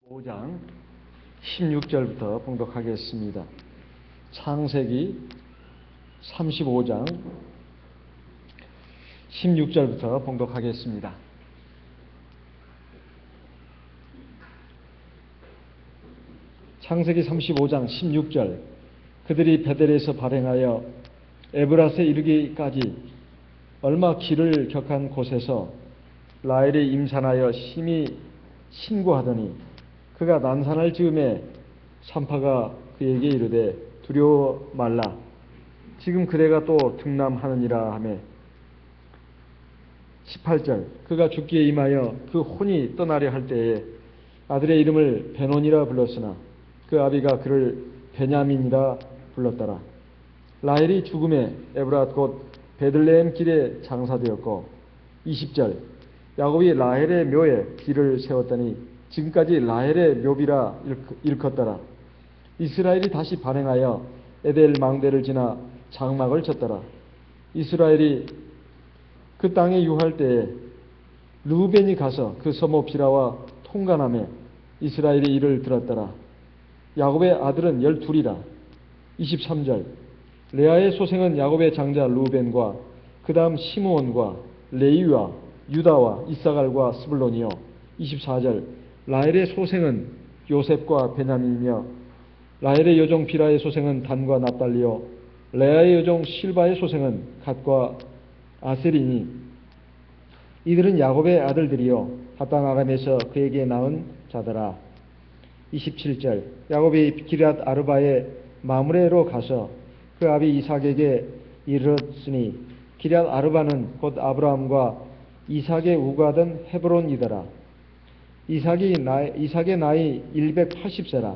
5장 16절부터 봉독하겠습니다. 창세기 35장 16절부터 봉독하겠습니다. 창세기 35장 16절. 그들이 베델에서 발행하여 에브라스에 이르기까지 얼마 길을 격한 곳에서 라헬이 임산하여 심히 신고하더니 그가 난산할 즈음에 산파가 그에게 이르되 두려워 말라. 지금 그대가 또 등남하느니라 하매 18절. 그가 죽기에 임하여 그 혼이 떠나려 할 때에 아들의 이름을 베논이라 불렀으나 그 아비가 그를 베냐민이라 불렀더라. 라헬이 죽음에 에브랏 곧 베들레헴 길에 장사되었고 20절. 야곱이 라헬의 묘에 길을 세웠더니 지금까지 라헬의 묘비라 일컫더라. 이스라엘이 다시 발행하여 에델 망대를 지나 장막을 쳤더라. 이스라엘이 그 땅에 유할 때에 르우벤이 가서 그 서모 비라와 통관하며 이스라엘이 이를 들었더라. 야곱의 아들은 12이라. 23절. 레아의 소생은 야곱의 장자 르우벤과 그 다음 시므온과 레위와 유다와 이사갈과 스불론이요. 24절. 라헬의 소생은 요셉과 베냐민이며 라헬의 여종 비라의 소생은 단과 납달리요. 레아의 여종 실바의 소생은 갓과 아셀이니 이들은 야곱의 아들들이요 핫단 아람에서 그에게 낳은 자더라. 27절. 야곱이 기럇 아르바의 마므레로 가서 그 아비 이삭에게 이르렀으니 기럇 아르바는 곧 아브라함과 이삭의 우가던 헤브론이더라. 이삭의 나이 180세라.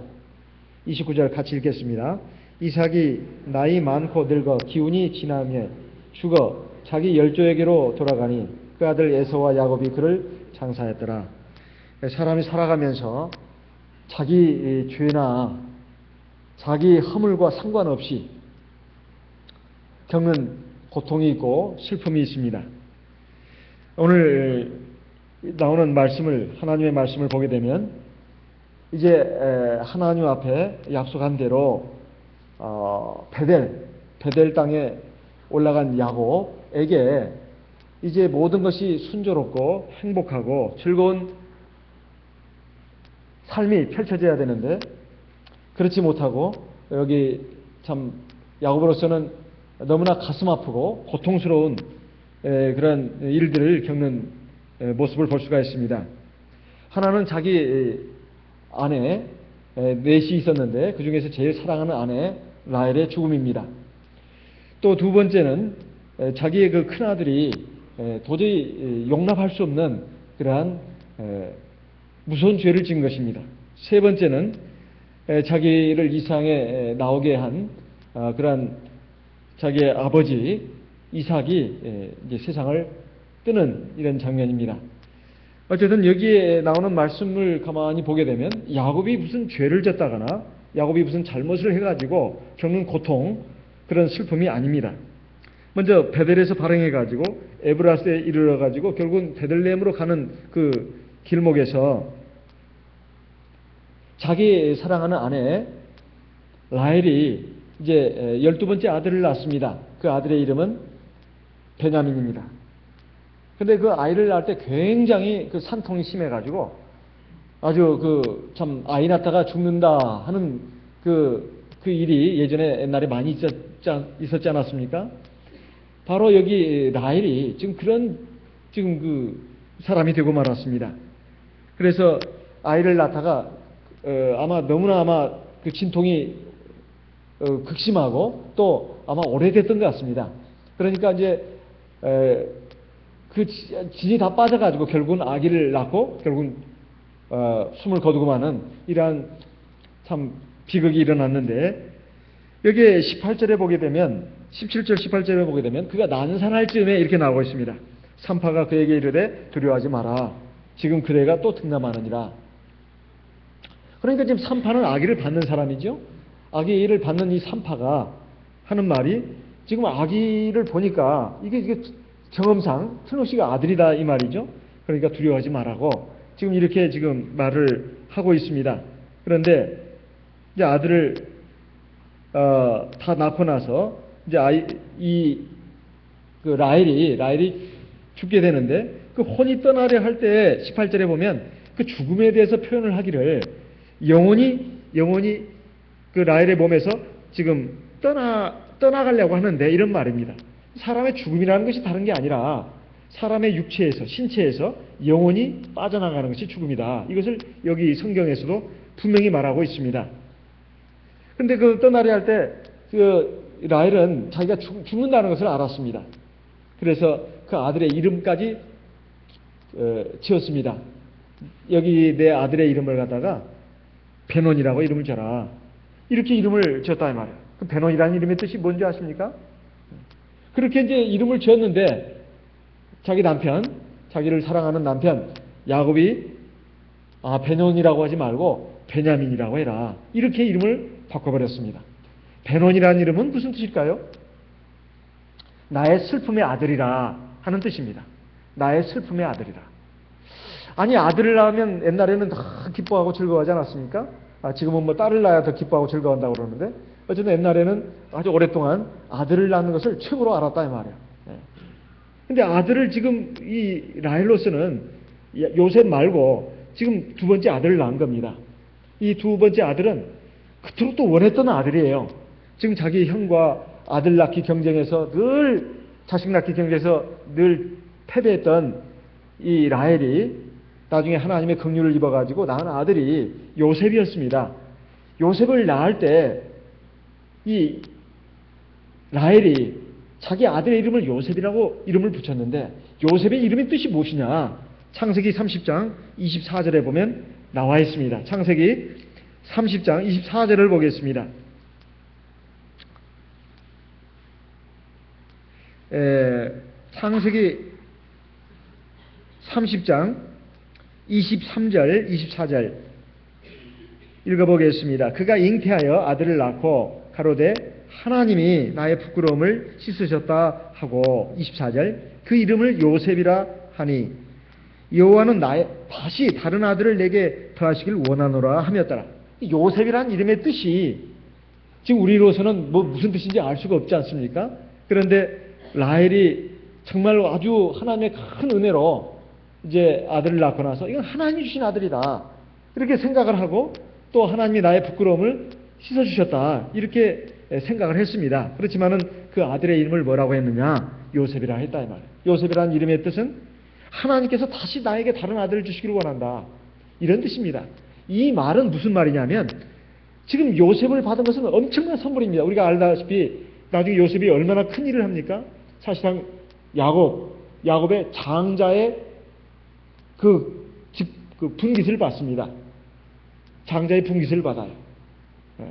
29절 같이 읽겠습니다. 이삭이 나이 많고 늙어 기운이 지나며 죽어 자기 열조에게로 돌아가니 그 아들 에서와 야곱이 그를 장사했더라. 사람이 살아가면서 자기 죄나 자기 허물과 상관없이 겪는 고통이 있고 슬픔이 있습니다. 오늘 나오는 말씀을, 하나님의 말씀을 보게 되면 이제 하나님 앞에 약속한 대로 베델 땅에 올라간 야곱에게 이제 모든 것이 순조롭고 행복하고 즐거운 삶이 펼쳐져야 되는데 그렇지 못하고 여기 참 야곱으로서는 너무나 가슴 아프고 고통스러운 그런 일들을 겪는 모습을 볼 수가 있습니다. 하나는 자기 아내 넷이 있었는데 그 중에서 제일 사랑하는 아내 라헬의 죽음입니다. 또 두 번째는 자기의 그 큰아들이 도저히 용납할 수 없는 그러한 무서운 죄를 지은 것입니다. 세 번째는 자기를 이 세상에 나오게 한 그러한 자기의 아버지 이삭이 이제 세상을 뜨는 이런 장면입니다. 어쨌든 여기에 나오는 말씀을 가만히 보게 되면 야곱이 무슨 죄를 졌다거나 야곱이 무슨 잘못을 해가지고 겪는 고통, 그런 슬픔이 아닙니다. 먼저 베델에서 발행해가지고 에브라스에 이르러가지고 결국은 베들레헴으로 가는 그 길목에서 자기 사랑하는 아내 라헬이 이제 12번째 아들을 낳습니다. 그 아들의 이름은 베냐민입니다. 근데 그 아이를 낳을 때 굉장히 그 산통이 심해가지고 아주 참 아이 낳다가 죽는다 하는 그 일이 예전에 옛날에 많이 있었지 않았습니까? 바로 여기 라헬이 지금 그 사람이 되고 말았습니다. 그래서 아이를 낳다가 너무나 그 진통이 극심하고 또 아마 오래됐던 것 같습니다. 그러니까 이제 그 진이 다 빠져가지고 결국은 아기를 낳고 결국은 숨을 거두고 마는 이러한 참 비극이 일어났는데 여기에 18절에 보게 되면 17절 18절에 보게 되면 그가 난산할 즈음에 이렇게 나오고 있습니다. 산파가 그에게 이르되 두려워하지 마라. 지금 그대가 또 등남하느니라. 그러니까 지금 산파는 아기를 받는 사람이죠. 아기를 받는 이 산파가 하는 말이 지금 아기를 보니까 이게 경험상 틀림없이 아들이다 이 말이죠. 그러니까 두려워하지 말라고 지금 이렇게 지금 말을 하고 있습니다. 그런데 이제 아들을 다 낳고 나서 이제 그 라헬이 죽게 되는데, 그 혼이 떠나려 할 때 18절에 보면 그 죽음에 대해서 표현을 하기를 영혼이 그 라헬의 몸에서 지금 떠나가려고 하는데, 이런 말입니다. 사람의 죽음이라는 것이 다른 게 아니라 사람의 육체에서, 신체에서 영혼이 빠져나가는 것이 죽음이다. 이것을 여기 성경에서도 분명히 말하고 있습니다. 근데 그 떠나려 할 때 그 라헬은 자기가 죽는다는 것을 알았습니다. 그래서 그 아들의 이름까지 지었습니다. 여기 내 아들의 이름을 갖다가 베논이라고 이름을 줘라. 이렇게 이름을 지었다 이 말이에요. 그 베논이라는 이름의 뜻이 뭔지 아십니까? 그렇게 이제 이름을 지었는데 자기 남편, 자기를 사랑하는 남편 야곱이 베논이라고 하지 말고 베냐민이라고 해라. 이렇게 이름을 바꿔버렸습니다. 베논이라는 이름은 무슨 뜻일까요? 나의 슬픔의 아들이라 하는 뜻입니다. 나의 슬픔의 아들이라. 아니, 아들을 낳으면 옛날에는 다 기뻐하고 즐거워하지 않았습니까? 지금은 뭐 딸을 낳아야 더 기뻐하고 즐거워한다고 그러는데, 어쨌든 옛날에는 아주 오랫동안 아들을 낳는 것을 최고로 알았다 이 말이에요. 근데 아들을 지금 이 라헬로스는 요셉 말고 지금 두 번째 아들을 낳은 겁니다. 이 두 번째 아들은 그토록 또 원했던 아들이에요. 지금 자기 형과 아들 낳기 경쟁에서 늘, 자식 낳기 경쟁에서 늘 패배했던 이 라헬이 나중에 하나님의 긍휼을 입어가지고 낳은 아들이 요셉이었습니다. 요셉을 낳을 때 이 라헬이 자기 아들의 이름을 요셉이라고 이름을 붙였는데, 요셉의 이름의 뜻이 무엇이냐? 창세기 30장 24절에 보면 나와 있습니다. 창세기 30장 24절을 보겠습니다. 창세기 30장 23절, 24절 읽어보겠습니다. 그가 잉태하여 아들을 낳고 가로되 하나님이 나의 부끄러움을 씻으셨다 하고, 24절 그 이름을 요셉이라 하니 여호와는 다시 다른 아들을 내게 더하시길 원하노라 하였더라. 요셉이라는 이름의 뜻이 지금 우리로서는 뭐 무슨 뜻인지 알 수가 없지 않습니까? 그런데 라헬이 정말 아주 하나님의 큰 은혜로 이제 아들을 낳고 나서 이건 하나님이 주신 아들이다, 이렇게 생각을 하고, 또 하나님이 나의 부끄러움을 씻어주셨다, 이렇게 생각을 했습니다. 그렇지만은 그 아들의 이름을 뭐라고 했느냐? 요셉이라 했다 이 말이에요. 요셉이라는 이름의 뜻은 하나님께서 다시 나에게 다른 아들을 주시기를 원한다, 이런 뜻입니다. 이 말은 무슨 말이냐면, 지금 요셉을 받은 것은 엄청난 선물입니다. 우리가 알다시피 나중에 요셉이 얼마나 큰 일을 합니까? 사실상 야곱의 장자의 그 분깃을 받습니다. 장자의 분깃을 받아요.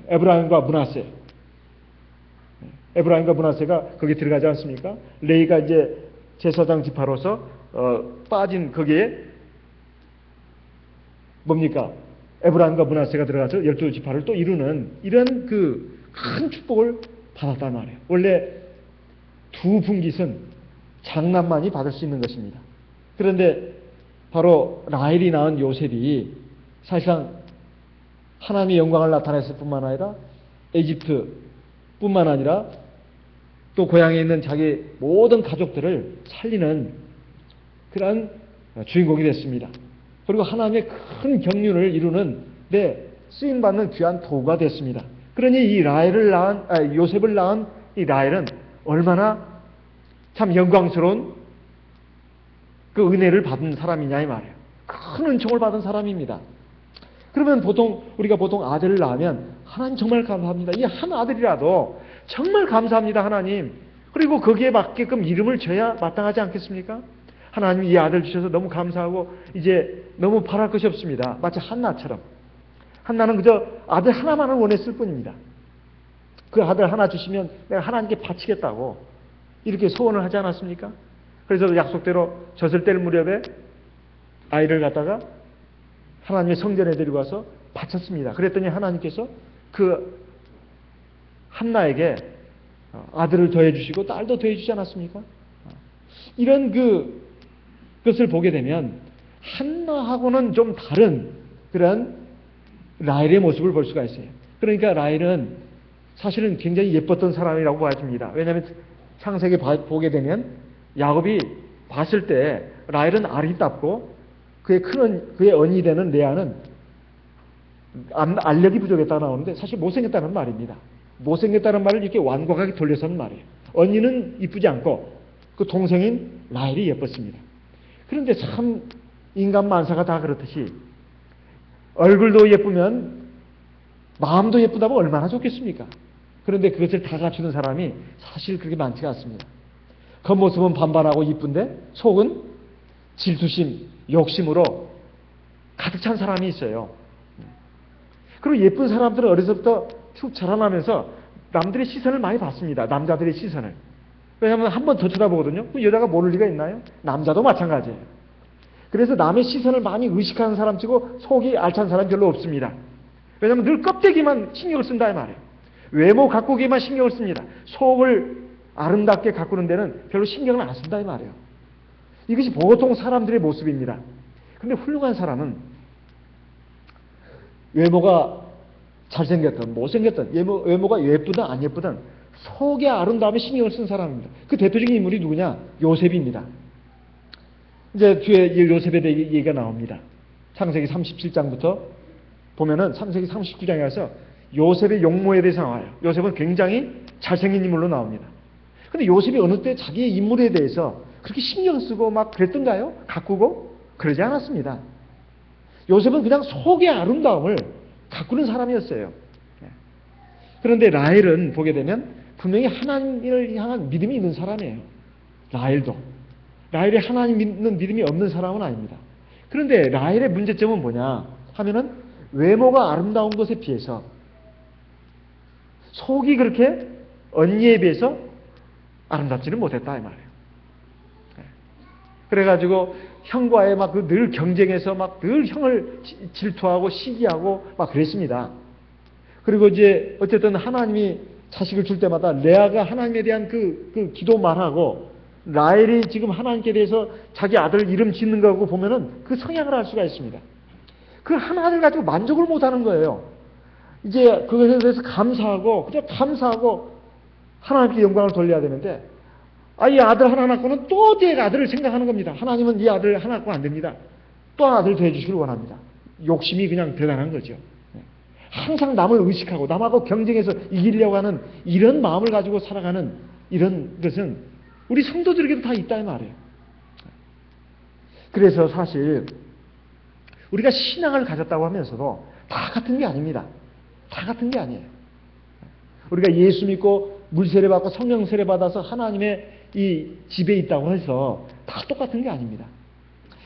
에브라임과 므낫세. 에브라임과 므낫세가 거기 들어가지 않습니까? 레이가 이제 제사장 지파로서 빠진 거기에 뭡니까? 에브라임과 므낫세가 들어가서 12지파를 또 이루는 이런 그 큰 축복을 받았단 말이에요. 원래 두 분깃은 장남만이 받을 수 있는 것입니다. 그런데 바로 라헬이 낳은 요셉이 사실상 하나님의 영광을 나타냈을 뿐만 아니라 에집트 뿐만 아니라 또 고향에 있는 자기 모든 가족들을 살리는 그러한 주인공이 됐습니다. 그리고 하나님의 큰 경륜을 이루는 데 쓰임받는 귀한 도구가 됐습니다. 그러니 이 요셉을 낳은 이 라헬은 얼마나 참 영광스러운 그 은혜를 받은 사람이냐 이 말이에요. 큰 은총을 받은 사람입니다. 그러면 우리가 보통 아들을 낳으면 하나님 정말 감사합니다. 이 한 아들이라도 정말 감사합니다 하나님. 그리고 거기에 맞게끔 이름을 줘야 마땅하지 않겠습니까? 하나님 이 아들 주셔서 너무 감사하고 이제 너무 바랄 것이 없습니다. 마치 한나처럼. 한나는 그저 아들 하나만을 원했을 뿐입니다. 그 아들 하나 주시면 내가 하나님께 바치겠다고 이렇게 소원을 하지 않았습니까? 그래서 약속대로 젖을 뗄 무렵에 아이를 갖다가 하나님의 성전에 데리고 가서 바쳤습니다. 그랬더니 하나님께서 그 한나에게 아들을 더해주시고 딸도 더해주지 않았습니까? 이런 것을 보게 되면 한나하고는 좀 다른 그런 라헬의 모습을 볼 수가 있어요. 그러니까 라헬은 사실은 굉장히 예뻤던 사람이라고 봐집니다. 왜냐하면 창세기 보게 되면 야곱이 봤을 때 라헬은 아리답고 그의 언니 되는 레아는 알력이 부족했다 나오는데 사실 못생겼다는 말입니다. 못생겼다는 말을 이렇게 완곡하게 돌려서는 말이에요. 언니는 이쁘지 않고 그 동생인 라헬이 예뻤습니다. 그런데 참 인간 만사가 다 그렇듯이 얼굴도 예쁘면 마음도 예쁘다면 얼마나 좋겠습니까? 그런데 그것을 다 갖추는 사람이 사실 그렇게 많지가 않습니다. 겉모습은 반반하고 이쁜데 속은 질투심, 욕심으로 가득 찬 사람이 있어요. 그리고 예쁜 사람들은 어려서부터 쭉 자라나면서 남들의 시선을 많이 받습니다. 남자들의 시선을. 왜냐하면 한 번 더 쳐다보거든요. 그 여자가 모를 리가 있나요? 남자도 마찬가지예요. 그래서 남의 시선을 많이 의식하는 사람 치고 속이 알찬 사람이 별로 없습니다. 왜냐하면 늘 껍데기만 신경을 쓴다 이 말이에요. 외모 가꾸기만 신경을 씁니다. 속을 아름답게 가꾸는 데는 별로 신경을 안 쓴다 이 말이에요. 이것이 보통 사람들의 모습입니다. 그런데 훌륭한 사람은 외모가 잘생겼든 못생겼든 외모가 예쁘든 안 예쁘든 속의 아름다움에 신경을 쓴 사람입니다. 그 대표적인 인물이 누구냐? 요셉입니다. 이제 뒤에 요셉에 대해 얘기가 나옵니다. 창세기 37장부터 보면은 창세기 39장에 가서 요셉의 용모에 대해서 나와요. 요셉은 굉장히 잘생긴 인물로 나옵니다. 근데 요셉이 어느 때 자기의 인물에 대해서 그렇게 신경 쓰고 막 그랬던가요? 가꾸고? 그러지 않았습니다. 요셉은 그냥 속의 아름다움을 가꾸는 사람이었어요. 그런데 라헬은 보게 되면 분명히 하나님을 향한 믿음이 있는 사람이에요. 라헬이 하나님 믿는 믿음이 없는 사람은 아닙니다. 그런데 라헬의 문제점은 뭐냐 하면은 외모가 아름다운 것에 비해서 속이 그렇게 언니에 비해서 아름답지는 못했다 이 말이에요. 그래가지고 형과의 막 늘 경쟁해서 막 늘 형을 질투하고 시기하고 막 그랬습니다. 그리고 이제 어쨌든 하나님이 자식을 줄 때마다 레아가 하나님에 대한 그 기도 말하고 라헬이 지금 하나님께 대해서 자기 아들 이름 짓는 거고 보면은 그 성향을 알 수가 있습니다. 그 하나를 가지고 만족을 못 하는 거예요. 이제 그것에 대해서 그냥 감사하고 하나님께 영광을 돌려야 되는데 이 아들 하나 낳고는 또 제 아들을 생각하는 겁니다. 하나님은 이 아들 하나 낳고 안 됩니다. 또 아들 더해주시길 원합니다. 욕심이 그냥 대단한 거죠. 항상 남을 의식하고 남하고 경쟁해서 이기려고 하는 이런 마음을 가지고 살아가는 이런 것은 우리 성도들에게도 다 있다 이 말이에요. 그래서 사실 우리가 신앙을 가졌다고 하면서도 다 같은 게 아닙니다. 다 같은 게 아니에요. 우리가 예수 믿고 물세례 받고 성령 세례 받아서 하나님의 이 집에 있다고 해서 다 똑같은 게 아닙니다.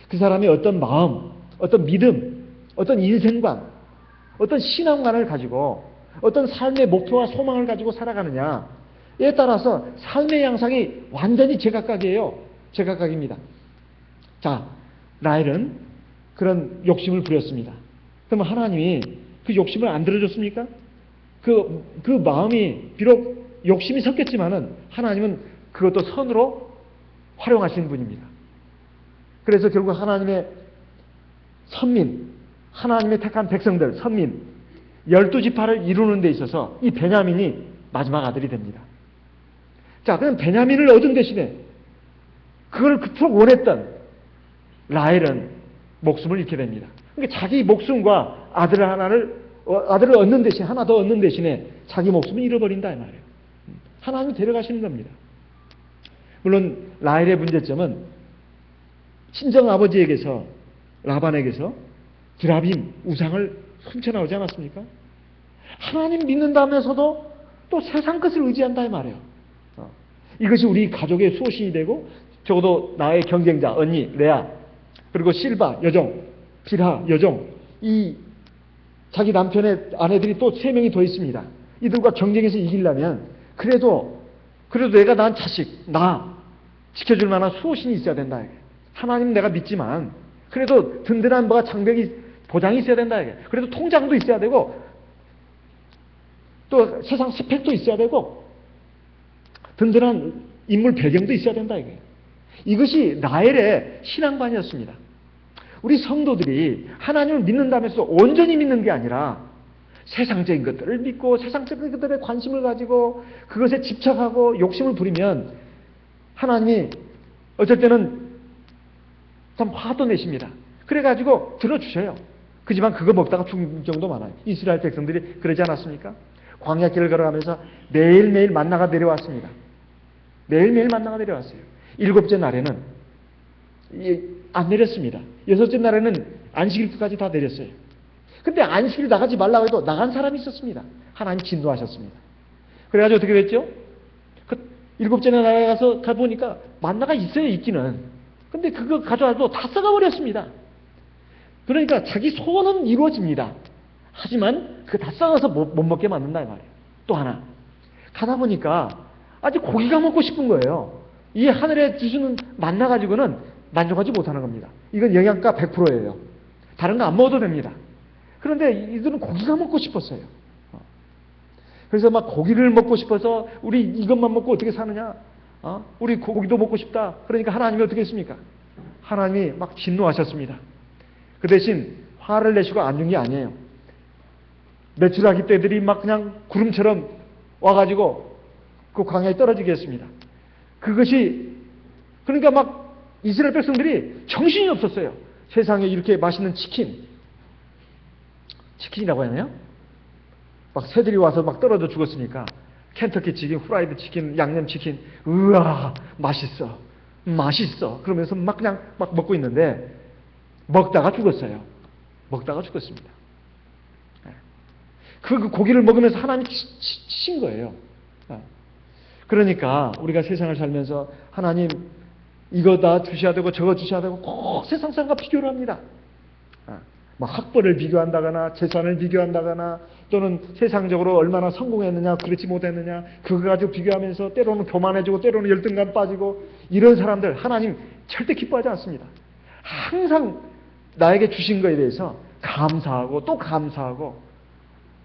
그 사람이 어떤 마음, 어떤 믿음, 어떤 인생관, 어떤 신앙관을 가지고 어떤 삶의 목표와 소망을 가지고 살아가느냐에 따라서 삶의 양상이 완전히 제각각이에요. 제각각입니다. 자, 라헬은 그런 욕심을 부렸습니다. 그러면 하나님이 그 욕심을 안 들어줬습니까? 그 마음이 비록 욕심이 섞였지만은 하나님은 그것도 선으로 활용하시는 분입니다. 그래서 결국 하나님의 선민, 하나님의 택한 백성들, 선민 12지파를 이루는 데 있어서 이 베냐민이 마지막 아들이 됩니다. 자, 그럼 베냐민을 얻은 대신에 그걸 그토록 원했던 라헬은 목숨을 잃게 됩니다. 그러니까 자기 목숨과 아들을 얻는 대신 하나 더 얻는 대신에 자기 목숨을 잃어버린다 이 말이에요. 하나님이 데려가시는 겁니다. 물론 라헬의 문제점은 친정 아버지에게서 라반에게서 드라빔 우상을 훔쳐나오지 않았습니까? 하나님 믿는다면서도 또 세상 것을 의지한다 이 말이에요. 이것이 우리 가족의 소신이 되고 적어도 나의 경쟁자 언니 레아 그리고 실바 여종 빌하 여종 이 자기 남편의 아내들이 또 3명이 더 있습니다. 이들과 경쟁해서 이기려면 그래도 내가 낳은 자식 나 지켜줄 만한 소신이 있어야 된다. 하나님 내가 믿지만 그래도 든든한 장벽이 보장이 있어야 된다. 그래도 통장도 있어야 되고 또 세상 스펙도 있어야 되고 든든한 인물 배경도 있어야 된다. 이것이 라헬의 신앙관이었습니다. 우리 성도들이 하나님을 믿는다면서 온전히 믿는 게 아니라 세상적인 것들을 믿고 세상적인 것들에 관심을 가지고 그것에 집착하고 욕심을 부리면 하나님이 어쩔 때는 참 화도 내십니다. 그래가지고 들어주셔요. 그지만 그거 먹다가 죽는 경우도 많아요. 이스라엘 백성들이 그러지 않았습니까? 광야 길을 걸어가면서 매일매일 만나가 내려왔습니다. 매일매일 만나가 내려왔어요. 7째 날에는 안 내렸습니다. 6째 날에는 안식일까지 다 내렸어요. 근데 안식일 나가지 말라고 해도 나간 사람이 있었습니다. 하나님 진노하셨습니다. 그래가지고 어떻게 됐죠? 그 7째 날에 가보니까 만나가 있어요, 있기는. 근데 그거 가져와도 다 썩어버렸습니다. 그러니까 자기 소원은 이루어집니다. 하지만 그거 다 썩어서 못 먹게 만든다 이 말이에요. 또 하나 가다 보니까 아직 고기가 먹고 싶은 거예요. 이 하늘에 주시는 만나 가지고는 만족하지 못하는 겁니다. 이건 영양가 100%예요. 다른 거 안 먹어도 됩니다. 그런데 이들은 고기가 먹고 싶었어요. 그래서 막 고기를 먹고 싶어서 우리 이것만 먹고 어떻게 사느냐? 우리 고기도 먹고 싶다. 그러니까 하나님이 어떻게 했습니까? 하나님이 막 진노하셨습니다. 그 대신 화를 내시고 안 준 게 아니에요. 메추라기 떼들이 막 그냥 구름처럼 와가지고 그 광야에 떨어지게 했습니다. 그것이 그러니까 막 이스라엘 백성들이 정신이 없었어요. 세상에 이렇게 맛있는 치킨이라고 해야 하나요? 막 새들이 와서 막 떨어져 죽었으니까 켄터키 치킨, 후라이드 치킨, 양념 치킨, 으아 맛있어, 맛있어. 그러면서 막 그냥 막 먹고 있는데 먹다가 죽었어요. 먹다가 죽었습니다. 그 고기를 먹으면서 하나님이 치신 거예요. 그러니까 우리가 세상을 살면서 하나님 이거 다 주셔야 되고 저거 주셔야 되고 꼭 세상 사람과 비교를 합니다. 뭐 학벌을 비교한다거나 재산을 비교한다거나 또는 세상적으로 얼마나 성공했느냐 그렇지 못했느냐 그거 가지고 비교하면서 때로는 교만해지고 때로는 열등감 빠지고 이런 사람들 하나님 절대 기뻐하지 않습니다. 항상 나에게 주신 거에 대해서 감사하고 또 감사하고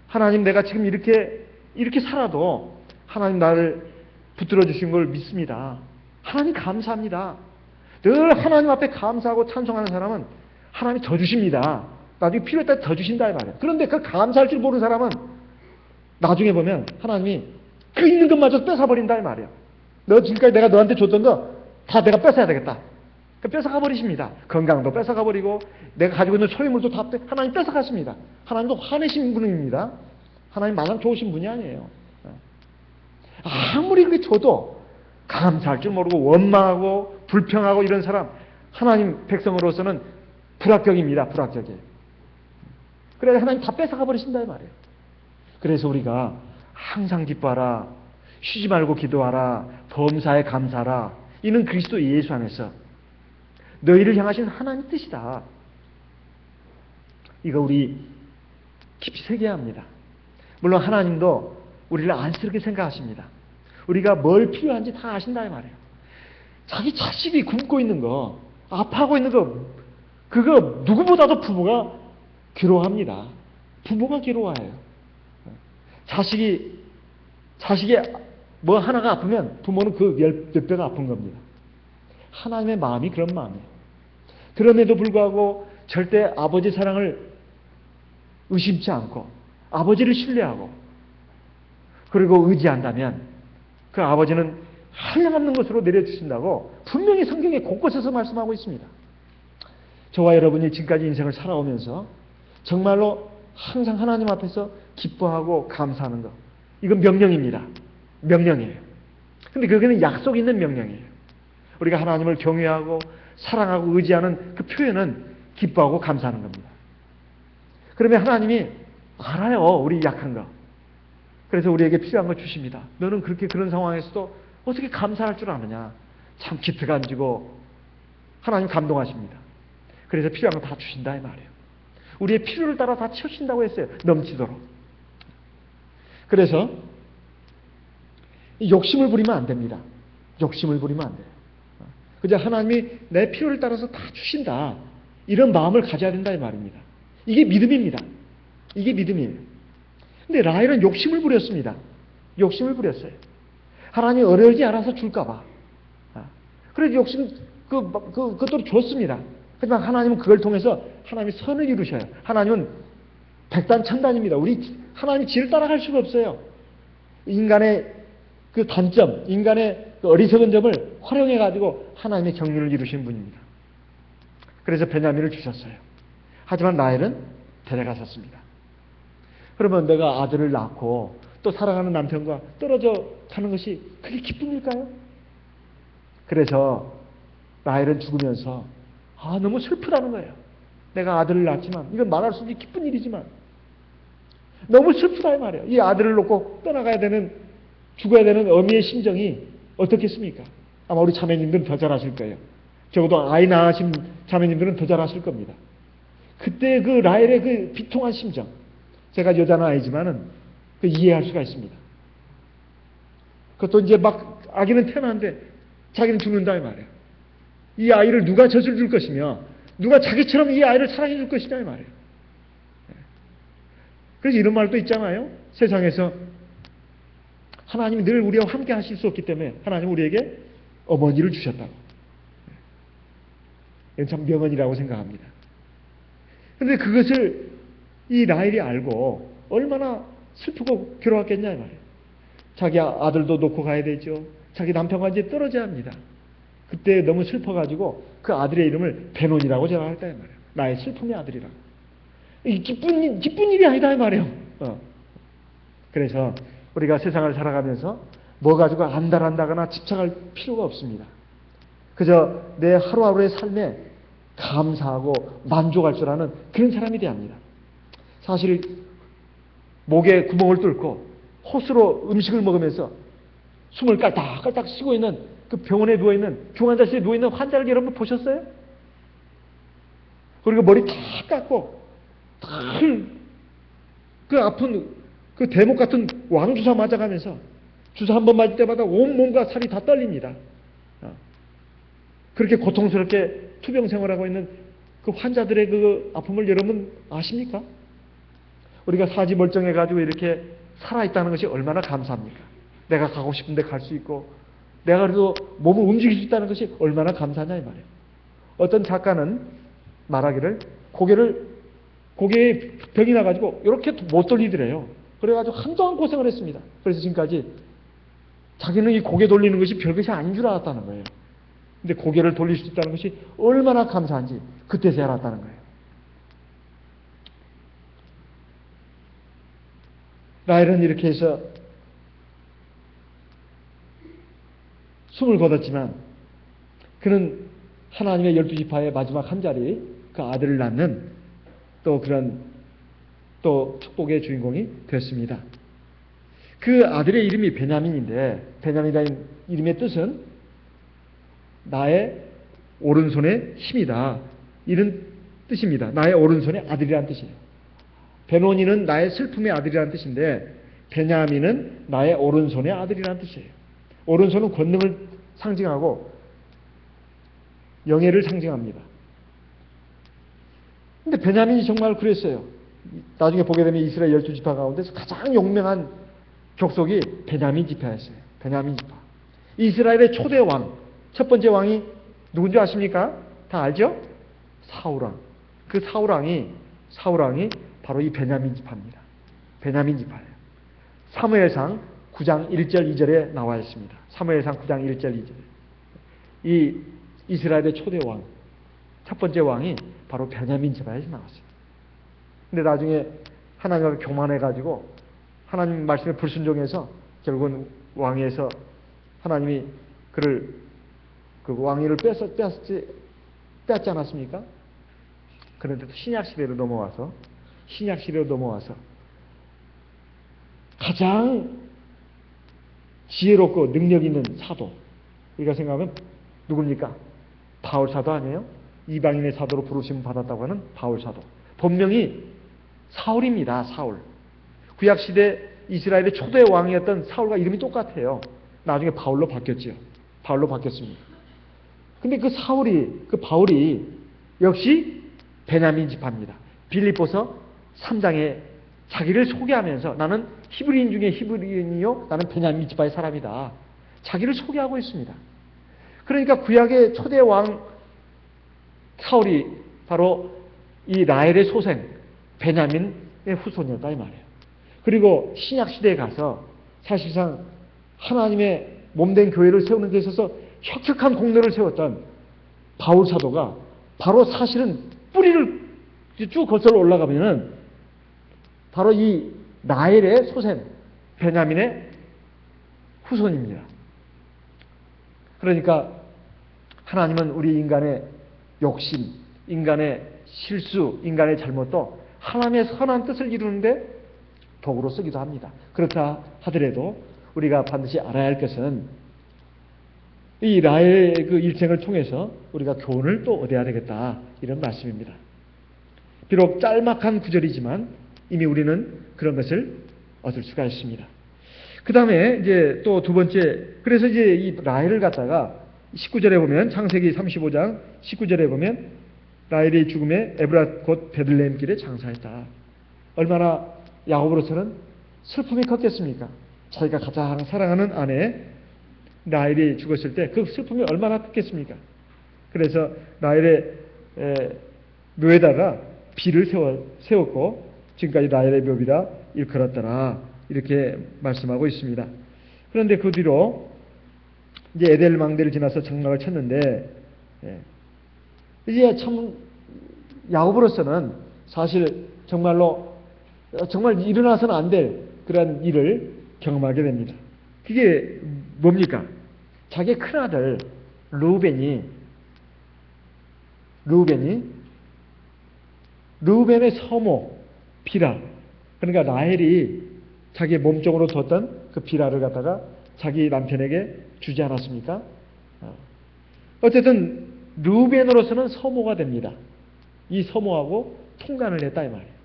하나님 내가 지금 이렇게 살아도 하나님 나를 붙들어 주신 걸 믿습니다. 하나님 감사합니다. 늘 하나님 앞에 감사하고 찬송하는 사람은 하나님이 더 주십니다. 나중에 필요에 따라 더 주신다 이 말이에요. 그런데 그 감사할 줄 모르는 사람은 나중에 보면 하나님이 그 있는 것마저 뺏어버린다 이 말이에요. 너 지금까지 내가 너한테 줬던 거 다 내가 뺏어야 되겠다. 뺏어가 버리십니다. 건강도 뺏어가 버리고 내가 가지고 있는 소유물도 다 하나님 뺏어갔습니다. 하나님도 화내신 분입니다. 하나님 마냥 좋으신 분이 아니에요. 아무리 그렇게 줘도 감사할 줄 모르고 원망하고 불평하고 이런 사람 하나님 백성으로서는 불합격입니다. 불합격이에요. 그래서 하나님 다 뺏어가 버리신다 이 말이에요. 그래서 우리가 항상 기뻐하라, 쉬지 말고 기도하라, 범사에 감사하라. 이는 그리스도 예수 안에서 너희를 향하신 하나님 뜻이다. 이거 우리 깊이 새겨야 합니다. 물론 하나님도 우리를 안쓰럽게 생각하십니다. 우리가 뭘 필요한지 다 아신다 이 말이에요. 자기 자식이 굶고 있는 거, 아파하고 있는 거, 그거 누구보다도 부모가 괴로워합니다. 부모가 괴로워해요. 자식이 뭐 하나가 아프면 부모는 그 몇 배가 아픈 겁니다. 하나님의 마음이 그런 마음이에요. 그럼에도 불구하고 절대 아버지 사랑을 의심치 않고 아버지를 신뢰하고 그리고 의지한다면 그 아버지는 한량없는 것으로 내려주신다고 분명히 성경에 곳곳에서 말씀하고 있습니다. 저와 여러분이 지금까지 인생을 살아오면서 정말로 항상 하나님 앞에서 기뻐하고 감사하는 것, 이건 명령입니다. 명령이에요. 근데 그게는 약속 있는 명령이에요. 우리가 하나님을 경외하고 사랑하고 의지하는 그 표현은 기뻐하고 감사하는 겁니다. 그러면 하나님이 알아요, 우리 약한 거. 그래서 우리에게 필요한 거 주십니다. 너는 그런 상황에서도 어떻게 감사할 줄 아느냐. 참 기특 안 지고 하나님 감동하십니다. 그래서 필요한 거 다 주신다 이 말이에요. 우리의 필요를 따라 다 채우신다고 했어요. 넘치도록. 그래서 욕심을 부리면 안 됩니다. 욕심을 부리면 안 돼요. 그저 하나님이 내 필요를 따라서 다 주신다. 이런 마음을 가져야 된다 이 말입니다. 이게 믿음입니다. 이게 믿음이에요. 근데 라헬은 욕심을 부렸습니다. 욕심을 부렸어요. 하나님이 어려우지 않아서 줄까 봐. 그래서 욕심 그것도 줬습니다. 하지만 하나님은 그걸 통해서 하나님이 선을 이루셔요. 하나님은 백단천단입니다. 우리 하나님 지를 따라갈 수가 없어요. 인간의 그 단점, 인간의 그 어리석은 점을 활용해가지고 하나님의 경륜을 이루신 분입니다. 그래서 베냐민을 주셨어요. 하지만 라헬은 데려가셨습니다. 그러면 내가 아들을 낳고 또 사랑하는 남편과 떨어져 가는 것이 그게 기쁜 일일까요? 그래서 라헬은 죽으면서 너무 슬프다는 거예요. 내가 아들을 낳았지만, 이건 말할 수 없는 기쁜 일이지만 너무 슬프다 이 말이에요. 이 아들을 놓고 떠나가야 되는, 죽어야 되는 어미의 심정이 어떻겠습니까? 아마 우리 자매님들은 더 잘 아실 거예요. 적어도 아이 낳으신 자매님들은 더 잘 아실 겁니다. 그때 그 라헬의 그 비통한 심정, 제가 여자는 아니지만은 그 이해할 수가 있습니다. 그것도 이제 막 아기는 태어났는데 자기는 죽는다 이 말이에요. 이 아이를 누가 젖을 줄 것이며 누가 자기처럼 이 아이를 사랑해 줄 것이냐 이 말이에요. 그래서 이런 말도 있잖아요. 세상에서 하나님이 늘 우리와 함께 하실 수 없기 때문에 하나님은 우리에게 어머니를 주셨다고. 이건 참 명언이라고 생각합니다. 그런데 그것을 이 라헬이 알고 얼마나 슬프고 괴로웠겠냐 이 말이에요. 자기 아들도 놓고 가야 되죠. 자기 남편과 이제 떨어져야 합니다. 그때 너무 슬퍼가지고 그 아들의 이름을 베논이라고 제가 할까 이 말이에요. 나의 슬픔의 아들이라고. 이 기쁜 일이 아니다 이 말이에요. 그래서 우리가 세상을 살아가면서 뭐 가지고 안달한다거나 집착할 필요가 없습니다. 그저 내 하루하루의 삶에 감사하고 만족할 줄 아는 그런 사람이 돼야 합니다. 사실 목에 구멍을 뚫고 호수로 음식을 먹으면서 숨을 깔딱깔딱 쉬고 있는 그 병원에 누워있는 중환자실에 누워있는 환자를 여러분 보셨어요? 그리고 머리 다 깎고 그 아픈 그 대목 같은 왕주사 맞아가면서 주사 한 번 맞을 때마다 온몸과 살이 다 떨립니다. 그렇게 고통스럽게 투병 생활하고 있는 그 환자들의 그 아픔을 여러분 아십니까? 우리가 사지 멀쩡해가지고 이렇게 살아있다는 것이 얼마나 감사합니까? 내가 가고 싶은데 갈 수 있고 내가 그래도 몸을 움직일 수 있다는 것이 얼마나 감사하냐 이 말이에요. 어떤 작가는 말하기를 고개에 병이 나가지고 이렇게 못 돌리더래요. 그래가지고 한동안 고생을 했습니다. 그래서 지금까지 자기는 이 고개 돌리는 것이 별것이 아닌 줄 알았다는 거예요. 근데 고개를 돌릴 수 있다는 것이 얼마나 감사한지 그때서야 알았다는 거예요. 라헬은 이렇게 해서 숨을 거뒀지만 그는 하나님의 12지파의 마지막 한 자리 그 아들을 낳는 또 그런 또 축복의 주인공이 됐습니다. 그 아들의 이름이 베냐민인데 베냐민이라는 이름의 뜻은 나의 오른손의 힘이다. 이런 뜻입니다. 나의 오른손의 아들이라는 뜻이에요. 베노니는 나의 슬픔의 아들이라는 뜻인데 베냐민은 나의 오른손의 아들이라는 뜻이에요. 오른손은 권능을 상징하고 영예를 상징합니다. 근데 베냐민이 정말 그랬어요. 나중에 보게 되면 이스라엘 12지파 가운데서 가장 용맹한 족속이 베냐민 지파였어요. 베냐민 지파. 이스라엘의 초대 왕, 첫 번째 왕이 누군지 아십니까? 다 알죠? 사울왕. 그 사울왕이 바로 이 베냐민 지파입니다. 베냐민 지파예요. 사무엘상 9장 1절 2절에 나와 있습니다. 사무엘상 9장 1절 2절. 이 이스라엘의 초대 왕, 첫 번째 왕이 바로 베냐민 지파에서 나왔어요. 근데 나중에 하나님과 교만해가지고 하나님 말씀에 불순종해서 결국은 왕위에서 하나님이 그를 그 왕위를 뺐지 않았습니까? 그런데도 신약 시대로 넘어와서 가장 지혜롭고 능력 있는 사도, 우리가 생각하면 누굽니까? 바울 사도 아니에요? 이방인의 사도로 부르심을 받았다고 하는 바울 사도. 본명이 사울입니다. 사울. 구약시대 이스라엘의 초대 왕이었던 사울과 이름이 똑같아요. 나중에 바울로 바뀌었죠. 바울로 바뀌었습니다. 근데 그 바울이 역시 베냐민 지파입니다. 빌립보서 3장에 자기를 소개하면서 나는 히브리인 중에 히브리인이요 나는 베냐민 지파의 사람이다. 자기를 소개하고 있습니다. 그러니까 구약의 초대 왕 사울이 바로 이 라헬의 소생 베냐민의 후손이었다 이 말이에요. 그리고 신약 시대에 가서 사실상 하나님의 몸된 교회를 세우는 데 있어서 혁혁한 공로를 세웠던 바울 사도가 바로 사실은 뿌리를 쭉 거슬러 올라가면은 바로 이 라헬의 소생 베냐민의 후손입니다. 그러니까 하나님은 우리 인간의 욕심, 인간의 실수, 인간의 잘못도 하나님의 선한 뜻을 이루는데 도구로 쓰기도 합니다. 그렇다 하더라도 우리가 반드시 알아야 할 것은 이 라헬의 그 일생을 통해서 우리가 교훈을 또 얻어야 되겠다 이런 말씀입니다. 비록 짤막한 구절이지만 이미 우리는 그런 것을 얻을 수가 있습니다. 그 다음에 이제 또 두 번째, 그래서 이제 이 라헬을 갖다가 19절에 보면, 창세기 35장 19절에 보면 라헬의 죽음에 에브라 곧 베들레헴 길에 장사했다. 얼마나 야곱으로서는 슬픔이 컸겠습니까? 자기가 가장 사랑하는 아내 라헬이 죽었을 때 그 슬픔이 얼마나 컸겠습니까? 그래서 라헬의 묘에다가 비를 세웠고 지금까지 라헬의 묘비라 일컬었더라 이렇게 말씀하고 있습니다. 그런데 그 뒤로 이제 에델 망대를 지나서 장막을 쳤는데 이제 참 야곱으로서는 사실 정말로 정말 일어나서는 안 될 그런 일을 경험하게 됩니다. 그게 뭡니까? 자기의 큰아들 르우벤의 서모 비라, 그러니까 라헬이 자기의 몸종으로 뒀던 그 비라를 갖다가 자기 남편에게 주지 않았습니까? 어쨌든 르우벤으로서는 서모가 됩니다. 이 서모하고 통간을 했다 이 말이에요.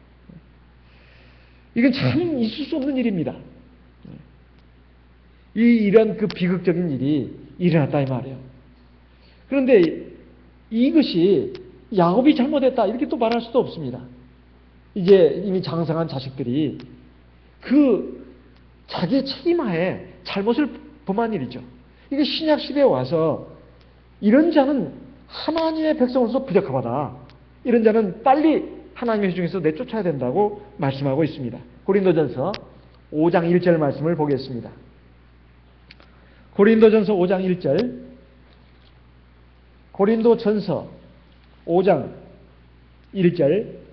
이건 참 있을 수 없는 일입니다. 이런 그 비극적인 일이 일어났다 이 말이에요. 그런데 이것이 야곱이 잘못했다 이렇게 또 말할 수도 없습니다. 이제 이미 장성한 자식들이 그 자기의 책임하에 잘못을 범한 일이죠. 이게 신약 시대에 와서 이런 자는 하나님의 백성으로서 부적합하다. 이런 자는 빨리 하나님의 중에서 내쫓아야 된다고 말씀하고 있습니다. 고린도전서 5장 1절 말씀을 보겠습니다. 고린도전서 5장 1절, 고린도전서 5장 1절,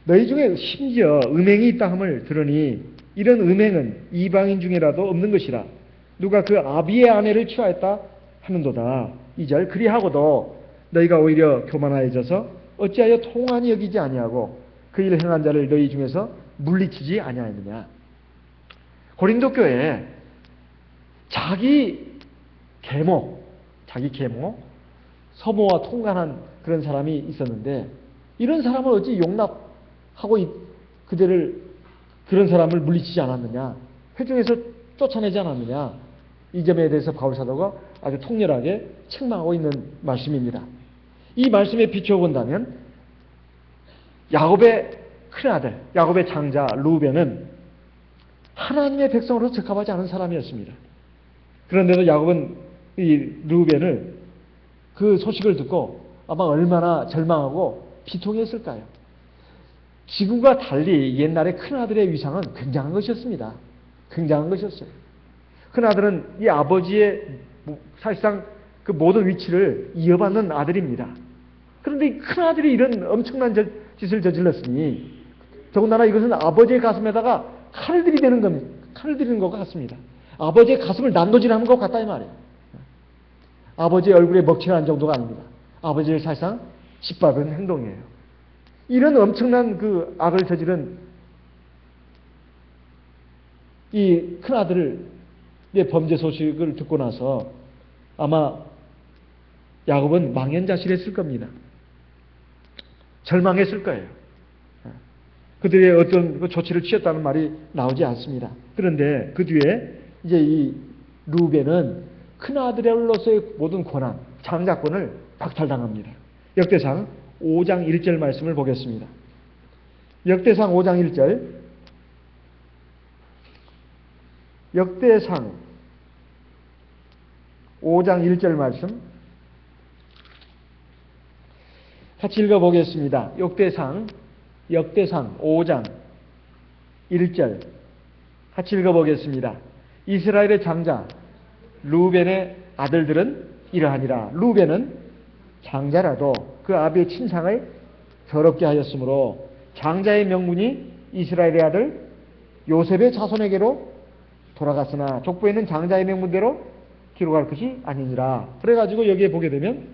너희 중에 심지어 음행이 있다 함을 들으니 이런 음행은 이방인 중에라도 없는 것이라. 누가 그 아비의 아내를 취하였다 하는도다. 2절, 그리하고도 너희가 오히려 교만하여져서 어찌하여 통한이 여기지 아니하고 그 일을 행한 자를 너희 중에서 물리치지 아니하느냐. 고린도 교회에 자기 계모, 서모와 통간한 그런 사람이 있었는데 이런 사람을 어찌 용납하고 그런 사람을 물리치지 않았느냐, 회중에서 쫓아내지 않았느냐, 이 점에 대해서 바울 사도가 아주 통렬하게 책망하고 있는 말씀입니다. 이 말씀에 비춰본다면 야곱의 큰아들, 야곱의 장자 르우벤은 하나님의 백성으로 적합하지 않은 사람이었습니다. 그런데도 야곱은 이 르우벤을 그 소식을 듣고 아마 얼마나 절망하고 비통했을까요? 지금과 달리 옛날에 큰아들의 위상은 굉장한 것이었습니다. 굉장한 것이었어요. 큰아들은 이 아버지의 사실상 그 모든 위치를 이어받는 아들입니다. 그런데 이 큰아들이 이런 엄청난 짓을 저질렀으니 더군다나 이것은 아버지의 가슴에다가 칼을 들이대는 것 같습니다. 아버지의 가슴을 난도질하는 것 같다 이 말이에요. 아버지의 얼굴에 먹칠하는 정도가 아닙니다. 아버지를 사실상 짓밟은 행동이에요. 이런 엄청난 그 악을 저지른 이 큰아들의 범죄 소식을 듣고 나서 아마 야곱은 망연자실했을 겁니다. 절망했을 거예요. 그들의 어떤 그 조치를 취했다는 말이 나오지 않습니다. 그런데 그 뒤에 이제 이 르우벤은 큰아들로서의 모든 권한, 장자권을 박탈당합니다. 역대상 5장 1절 말씀을 보겠습니다. 역대상 5장 1절, 역대상 5장 1절 말씀, 같이 읽어보겠습니다. 역대상 5장 1절 같이 읽어보겠습니다. 이스라엘의 장자 루벤의 아들들은 이러하니라. 루벤은 장자라도 그 아비의 친상을 더럽게 하였으므로 장자의 명분이 이스라엘의 아들 요셉의 자손에게로 돌아갔으나 족보에는 장자의 명분대로 기록할 것이 아니니라. 그래가지고 여기에 보게 되면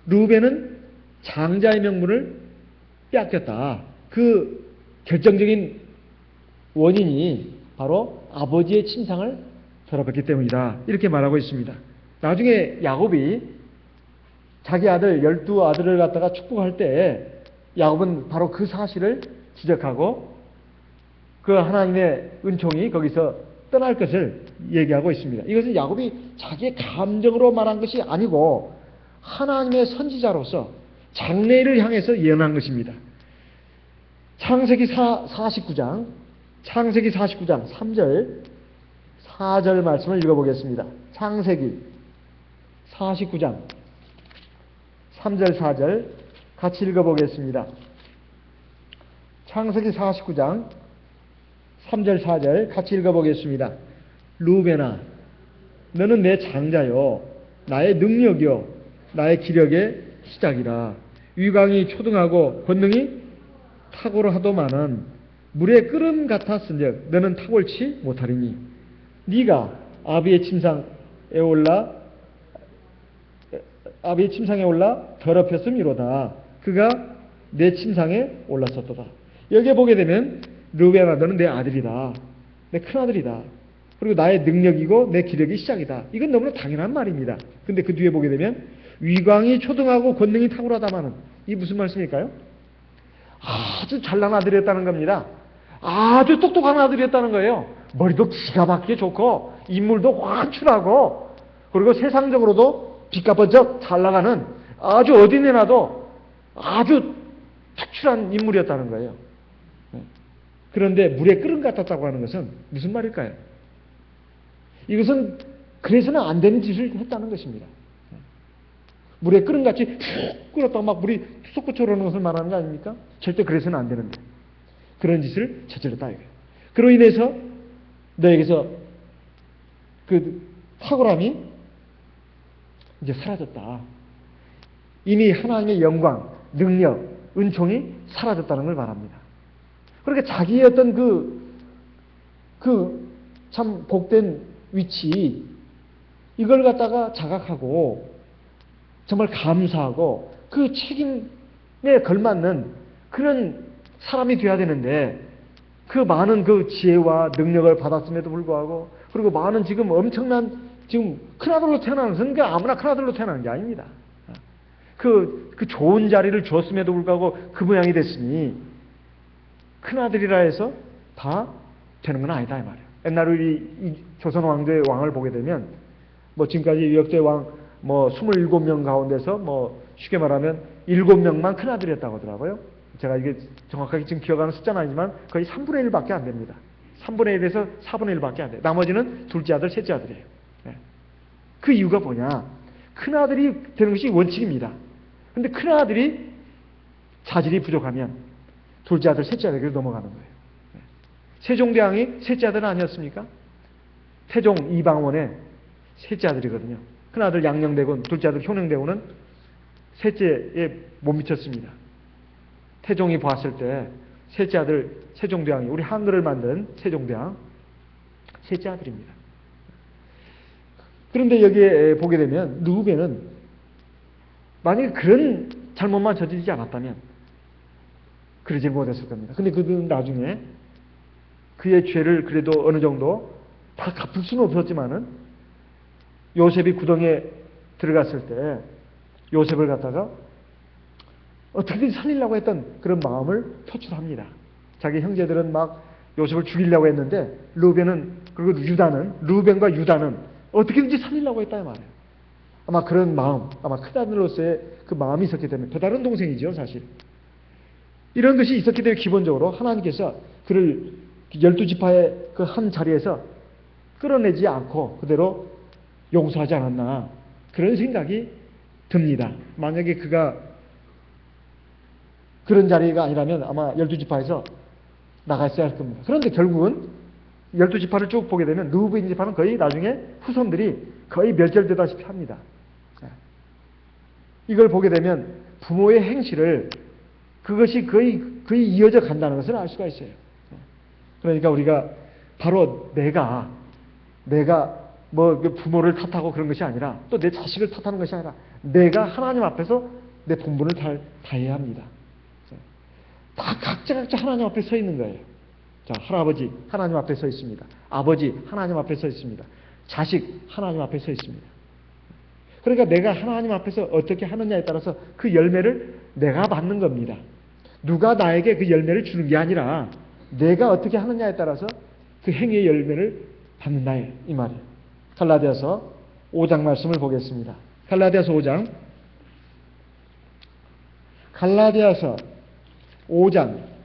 루벤은 장자의 명분을 빼앗겼다. 그 결정적인 원인이 바로 아버지의 친상을 더럽혔기 때문이다. 이렇게 말하고 있습니다. 나중에 야곱이 자기 아들 12아들을 갖다가 축복할 때 야곱은 바로 그 사실을 지적하고 그 하나님의 은총이 거기서 떠날 것을 얘기하고 있습니다. 이것은 야곱이 자기의 감정으로 말한 것이 아니고 하나님의 선지자로서 장래를 향해서 예언한 것입니다. 창세기 49장 3절 4절 말씀을 읽어보겠습니다. 창세기 49장 3절 4절 같이 읽어보겠습니다. 창세기 49장 3절 4절 같이 읽어보겠습니다. 루벤아 너는 내 장자요 나의 능력이요 나의 기력의 시작이라. 위광이 초등하고 권능이 탁월하도마는 물의 끓음 같았은즉 너는 탁월치 못하리니 네가 아비의 침상에 올라 더럽혔음이로다. 그가 내 침상에 올랐었도다. 여기에 보게 되면 루벤아 너는 내 아들이다. 내 큰아들이다. 그리고 나의 능력이고 내 기력이 시작이다. 이건 너무나 당연한 말입니다. 근데 그 뒤에 보게 되면 위광이 초등하고 권능이 탁월하다마는 이 무슨 말씀일까요? 아주 잘난 아들이었다는 겁니다. 아주 똑똑한 아들이었다는 거예요. 머리도 기가 막히게 좋고 인물도 환출하고 그리고 세상적으로도 빛과 번쩍 잘 나가는 아주 어디 내놔도 아주 특출한 인물이었다는 거예요. 그런데 물에 끓음 같았다고 하는 것은 무슨 말일까요? 이것은 그래서는 안 되는 짓을 했다는 것입니다. 물에 끓음같이 푹 끓었다고 막 물이 솟구쳐 오르는 것을 말하는 거 아닙니까? 절대 그래서는 안 되는데 그런 짓을 저질렀다 이거예요. 그로 인해서 너에게서 그 탁월함이 이제 사라졌다. 이미 하나님의 영광, 능력, 은총이 사라졌다는 걸 말합니다. 그러니까 자기의 어떤 참 복된 위치 이걸 갖다가 자각하고 정말 감사하고 그 책임에 걸맞는 그런 사람이 되어야 되는데 그 많은 그 지혜와 능력을 받았음에도 불구하고 그리고 많은 지금 엄청난 지금 큰아들로 태어나는 것은 그 아무나 큰아들로 태어나는 게 아닙니다. 그 좋은 자리를 줬음에도 불구하고 그 모양이 됐으니 큰아들이라 해서 다 되는 건 아니다 이 말이에요. 옛날 우리 조선 왕조의 왕을 보게 되면 뭐 지금까지 역대 왕 뭐 27명 가운데서 뭐 쉽게 말하면 7명만 큰아들이었다고 하더라고요. 제가 이게 정확하게 지금 기억하는 숫자는 아니지만 거의 3분의 1밖에 안 됩니다. 3분의 1에서 4분의 1밖에 안 돼요. 나머지는 둘째 아들, 셋째 아들이에요. 그 이유가 뭐냐? 큰아들이 되는 것이 원칙입니다. 그런데 큰아들이 자질이 부족하면 둘째 아들, 셋째 아들에게 넘어가는 거예요. 세종대왕이 셋째 아들은 아니었습니까? 태종 이방원의 셋째 아들이거든요. 큰아들 양녕대군, 둘째 아들 효능대군은 셋째에 못 미쳤습니다. 태종이 봤을 때 셋째 아들 세종대왕이 우리 한글을 만든 세종대왕 셋째 아들입니다. 그런데 여기에 보게 되면 루벤은 만약에 그런 잘못만 저지르지 않았다면 그러지 못했을 겁니다. 근데 그는 나중에 그의 죄를 그래도 어느 정도 다 갚을 수는 없었지만은 요셉이 구덩이에 들어갔을 때 요셉을 갖다가 어떻게든 살리려고 했던 그런 마음을 표출합니다. 자기 형제들은 막 요셉을 죽이려고 했는데 루벤은 그리고 유다는 루벤과 유다는 어떻게든지 살리려고 했다 이 말이에요. 아마 그런 마음, 아마 큰아들로서의 그 마음이 있었기 때문에 더 다른 동생이죠 사실. 이런 것이 있었기 때문에 기본적으로 하나님께서 그를 12지파의 그 한 자리에서 끌어내지 않고 그대로 용서하지 않았나 그런 생각이 듭니다. 만약에 그가 그런 자리가 아니라면 아마 12지파에서 나가 있어야 할 겁니다. 그런데 결국은 12지파를 쭉 보게 되면 르우벤 지파는 거의 나중에 후손들이 거의 멸절되다시피 합니다. 이걸 보게 되면 부모의 행실을 그것이 거의 이어져 간다는 것을 알 수가 있어요. 그러니까 우리가 바로 내가 뭐 부모를 탓하고 그런 것이 아니라 또 내 자식을 탓하는 것이 아니라 내가 하나님 앞에서 내 본분을 다해야 합니다. 다 각자 하나님 앞에 서 있는 거예요. 자, 할아버지 하나님 앞에 서 있습니다. 아버지 하나님 앞에 서 있습니다. 자식 하나님 앞에 서 있습니다. 그러니까 내가 하나님 앞에서 어떻게 하느냐에 따라서 그 열매를 내가 받는 겁니다. 누가 나에게 그 열매를 주는 게 아니라 내가 어떻게 하느냐에 따라서 그 행위의 열매를 받는다 이 말이에요. 갈라디아서 5장 말씀을 보겠습니다. 갈라디아서 5장 갈라디아서 5장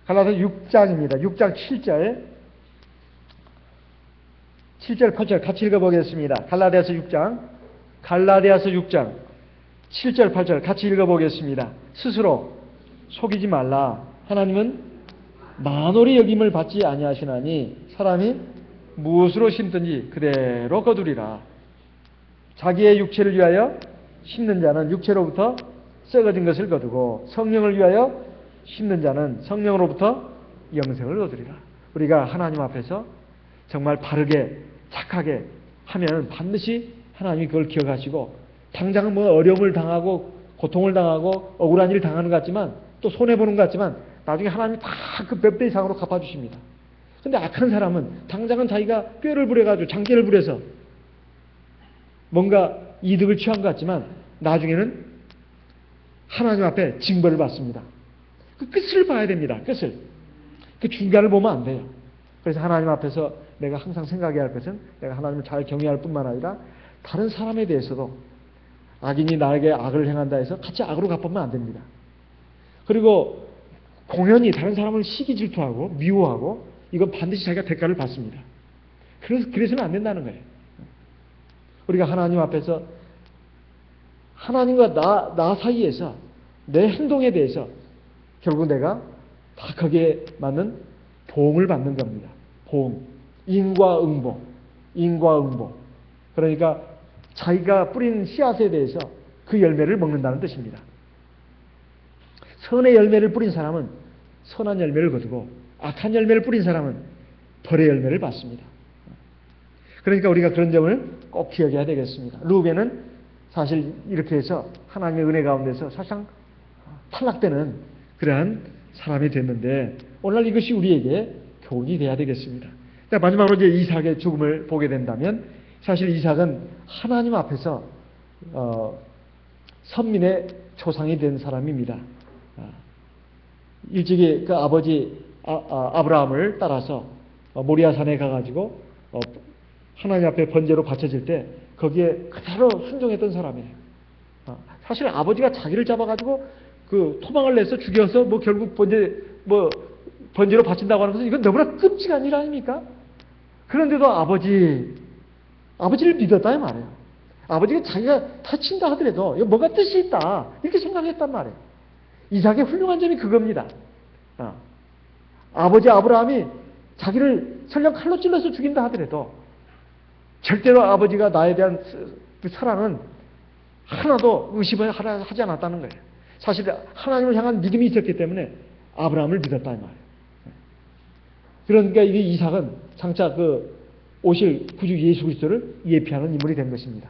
6장입니다. 6장 7절 8절 같이 읽어보겠습니다. 갈라디아서 6장 7절 8절 같이 읽어보겠습니다. 스스로 속이지 말라. 하나님은 만홀히 여김을 받지 아니하시나니 사람이 무엇으로 심든지 그대로 거두리라. 자기의 육체를 위하여 심는 자는 육체로부터 썩어진 것을 거두고 성령을 위하여 심는 자는 성령으로부터 영생을 거두리라. 우리가 하나님 앞에서 정말 바르게 착하게 하면 반드시 하나님이 그걸 기억하시고 당장은 뭐 어려움을 당하고 고통을 당하고 억울한 일을 당하는 것 같지만 또 손해보는 것 같지만 나중에 하나님이 다 그 몇 배 이상으로 갚아주십니다. 근데 악한 사람은 당장은 자기가 뼈를 부려가지고 장기를 부려서 뭔가 이득을 취한 것 같지만 나중에는 하나님 앞에 징벌을 받습니다. 그 끝을 봐야 됩니다. 끝을. 그 중간을 보면 안 돼요. 그래서 하나님 앞에서 내가 항상 생각해야 할 것은 내가 하나님을 잘 경외할 뿐만 아니라 다른 사람에 대해서도 악인이 나에게 악을 행한다 해서 같이 악으로 갚으면 안 됩니다. 그리고 공연히 다른 사람을 시기 질투하고 미워하고 이건 반드시 자기가 대가를 받습니다. 그래서는 안 된다는 거예요. 우리가 하나님 앞에서 하나님과 나 사이에서 내 행동에 대해서 결국 내가 다 거기에 맞는 보응을 받는 겁니다. 보응. 인과응보. 그러니까 자기가 뿌린 씨앗에 대해서 그 열매를 먹는다는 뜻입니다. 선의 열매를 뿌린 사람은 선한 열매를 거두고 악한 열매를 뿌린 사람은 벌의 열매를 받습니다. 그러니까 우리가 그런 점을 꼭 기억해야 되겠습니다. 르우벤은 사실 이렇게 해서 하나님의 은혜 가운데서 사실상 탈락되는 그러한 사람이 됐는데 오늘 이것이 우리에게 교훈이 돼야 되겠습니다. 마지막으로 이제 이삭의 죽음을 보게 된다면 사실 이삭은 하나님 앞에서 선민의 조상이 된 사람입니다. 일찍이 그 아버지 아브라함을 따라서 모리아산에 가가지고 하나님 앞에 번제로 바쳐질 때 거기에 그대로 순종했던 사람이에요. 사실 아버지가 자기를 잡아가지고 그 토막을 내서 죽여서 뭐 결국 번제로 바친다고 하는 것은 이건 너무나 끔찍한 일 아닙니까? 그런데도 아버지를 믿었다 이 말이에요. 아버지가 자기가 다친다 하더라도 이거 뭔가 뜻이 있다 이렇게 생각했단 말이에요. 이삭의 훌륭한 점이 그겁니다. 아버지 아브라함이 자기를 설령 칼로 찔러서 죽인다 하더라도 절대로 아버지가 나에 대한 그 사랑은 하나도 의심을 하지 않았다는 거예요. 사실 하나님을 향한 믿음이 있었기 때문에 아브라함을 믿었다 이 말이에요. 그러니까 이게 이삭은 장차 그 오실 구주 예수 그리스도를 예피하는 인물이 된 것입니다.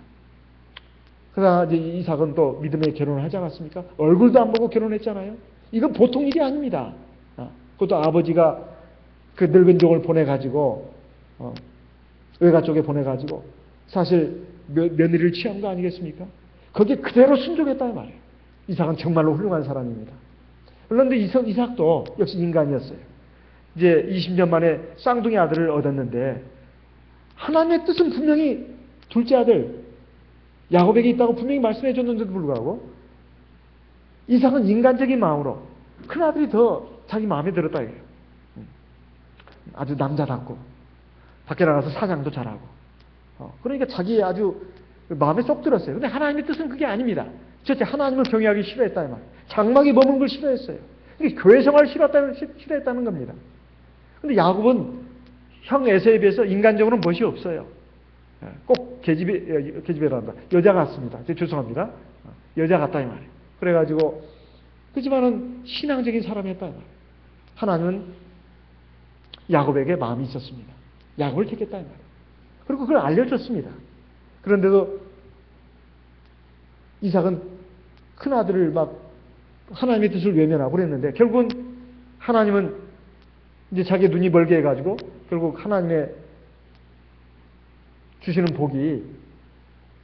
그러나 이제 이삭은 또 믿음의 결혼을 하지 않았습니까? 얼굴도 안 보고 결혼했잖아요. 이건 보통 일이 아닙니다. 그것도 아버지가 그 늙은 종을 보내가지고 외가 쪽에 보내가지고 사실 며느리를 취한 거 아니겠습니까? 거기에 그대로 순종했다 이 말이에요. 이삭은 정말로 훌륭한 사람입니다. 그런데 이삭도 역시 인간이었어요. 이제 20년 만에 쌍둥이 아들을 얻었는데 하나님의 뜻은 분명히 둘째 아들 야곱에게 있다고 분명히 말씀해 줬는데도 불구하고 이삭은 인간적인 마음으로 큰 아들이 더 자기 마음에 들었다 이거예요. 아주 남자답고 밖에 나가서 사냥도 잘하고 그러니까 자기의 아주 마음에 쏙 들었어요. 근데 하나님의 뜻은 그게 아닙니다. 첫째, 하나님을 경외하기 싫어했다 이 말. 장막에 머무는 걸 싫어했어요. 그러니까 교회 생활을 싫어했다는 겁니다. 근데 야곱은 형 에서에 비해서 인간적으로는 멋이 없어요. 꼭 계집애란다. 여자 같습니다. 죄송합니다. 여자 같다 이 말이에요. 그래가지고 그렇지만은 신앙적인 사람이었다 이 말이에요. 하나님은 야곱에게 마음이 있었습니다. 야곱을 택했다 이 말이에요. 그리고 그걸 알려줬습니다. 그런데도 이삭은 큰 아들을 막 하나님의 뜻을 외면하고 그랬는데 결국은 하나님은 이제 자기 눈이 멀게 해가지고 결국 하나님의 주시는 복이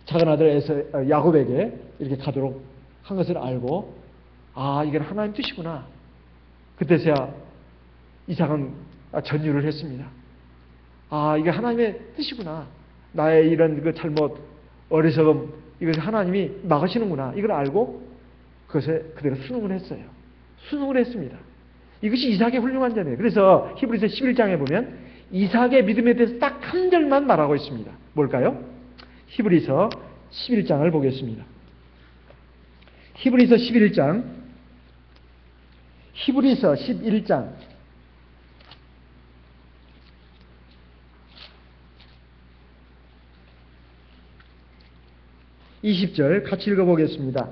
작은 아들 야곱에게 이렇게 가도록 한 것을 알고 이건 하나님 뜻이구나. 그때서야 이삭은 전율을 했습니다. 이게 하나님의 뜻이구나. 나의 이런 그 잘못, 어리석음, 이것을 하나님이 막으시는구나. 이걸 알고 그것에 그대로 순응을 했어요. 순응을 했습니다. 이것이 이삭의 훌륭한 점이에요. 그래서 히브리서 11장에 보면 이삭의 믿음에 대해서 딱 한 절만 말하고 있습니다. 뭘까요? 히브리서 11장을 보겠습니다. 히브리서 11장 20절 같이 읽어보겠습니다.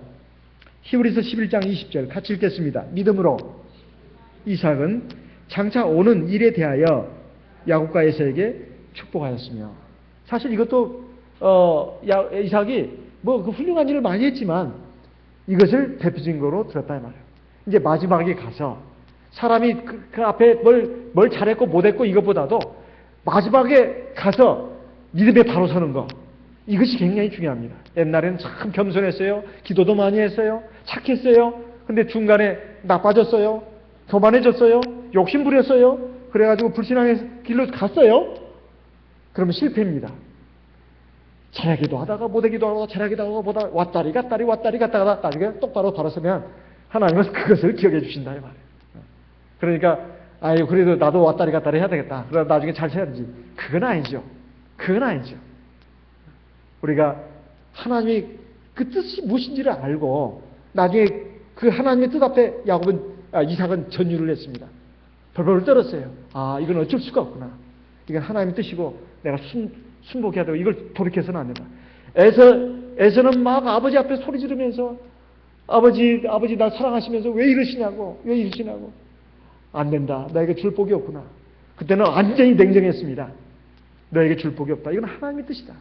히브리서 11장 20절 같이 읽겠습니다. 믿음으로 이삭은 장차 오는 일에 대하여 야곱과 에서에게 축복하였으며, 사실 이것도 이삭이 그 훌륭한 일을 많이 했지만 이것을 대표 증거로 들었다 이 말이에요. 이제 마지막에 가서 사람이 그 앞에 뭘 잘했고 못했고 이것보다도 마지막에 가서 믿음에 바로 서는 거, 이것이 굉장히 중요합니다. 옛날에는 참 겸손했어요. 기도도 많이 했어요. 착했어요. 근데 중간에 나빠졌어요. 교만해졌어요. 욕심 부렸어요. 그래가지고 불신앙의 길로 갔어요. 그러면 실패입니다. 잘하기도 하다가 못하기도 하고 잘하기도 하고 왔다리 갔다리 갔다가 나중에 똑바로 돌아서면 하나님은 그것을 기억해 주신다 이 말이에요. 그러니까 그래도 나도 왔다리 갔다리 해야 되겠다. 그러다 나중에 잘 해야지. 그건 아니죠. 우리가 하나님이 그 뜻이 무엇인지를 알고 나중에 그 하나님의 뜻 앞에 이삭은 전율을 했습니다. 벌벌 떨었어요. 이건 어쩔 수가 없구나. 이건 하나님의 뜻이고 내가 순복해야 되고 이걸 돌이켜서는 안 된다. 에서는 막 아버지 앞에 소리 지르면서 아버지 나 사랑하시면서 왜 이러시냐고 안 된다. 너에게 줄 복이 없구나. 그때는 완전히 냉정했습니다. 너에게 줄 복이 없다. 이건 하나님의 뜻이다.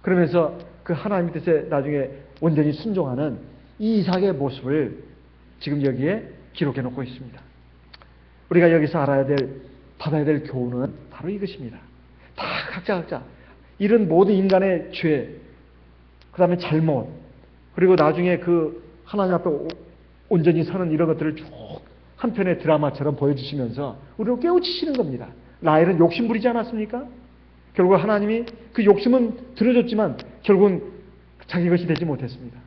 그러면서 그 하나님의 뜻에 나중에 온전히 순종하는 이 이삭의 모습을 지금 여기에 기록해 놓고 있습니다. 우리가 여기서 받아야 될 교훈은 바로 이것입니다. 다 각자 이런 모든 인간의 죄, 그 다음에 잘못, 그리고 나중에 그 하나님 앞에 온전히 서는 이런 것들을 쭉 한편의 드라마처럼 보여주시면서 우리를 깨우치시는 겁니다. 라헬은 욕심 부리지 않았습니까? 결국 하나님이 그 욕심은 들어줬지만 결국은 자기 것이 되지 못했습니다.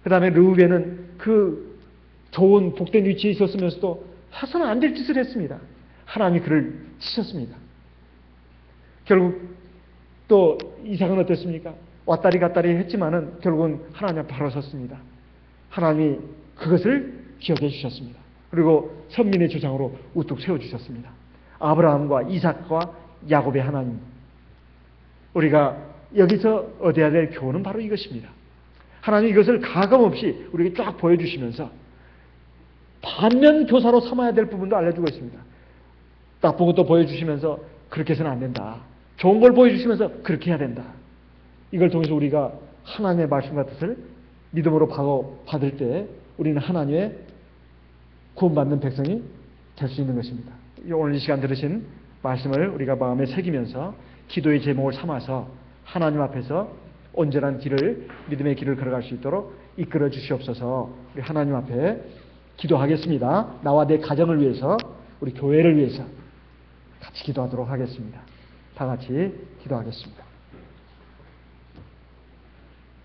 그 다음에 르우벤은 그 좋은 복된 위치에 있었으면서도 해서는 안 될 짓을 했습니다. 하나님이 그를 치셨습니다. 결국 또 이삭은 어땠습니까? 왔다리 갔다리 했지만은 결국은 하나님 앞에 바로 섰습니다. 하나님이 그것을 기억해 주셨습니다. 그리고 선민의 조상으로 우뚝 세워주셨습니다. 아브라함과 이삭과 야곱의 하나님. 우리가 여기서 얻어야 될 교훈은 바로 이것입니다. 하나님이 이것을 가감없이 우리에게 쫙 보여주시면서 반면 교사로 삼아야 될 부분도 알려주고 있습니다. 나쁜 것도 보여주시면서 그렇게 해서는 안 된다. 좋은 걸 보여주시면서 그렇게 해야 된다. 이걸 통해서 우리가 하나님의 말씀과 뜻을 믿음으로 받을 때 우리는 하나님의 구원받는 백성이 될 수 있는 것입니다. 오늘 이 시간 들으신 말씀을 우리가 마음에 새기면서 기도의 제목을 삼아서 하나님 앞에서 온전한 믿음의 길을 걸어갈 수 있도록 이끌어 주시옵소서. 우리 하나님 앞에 기도하겠습니다. 나와 내 가정을 위해서, 우리 교회를 위해서 같이 기도하도록 하겠습니다. 다 같이 기도하겠습니다.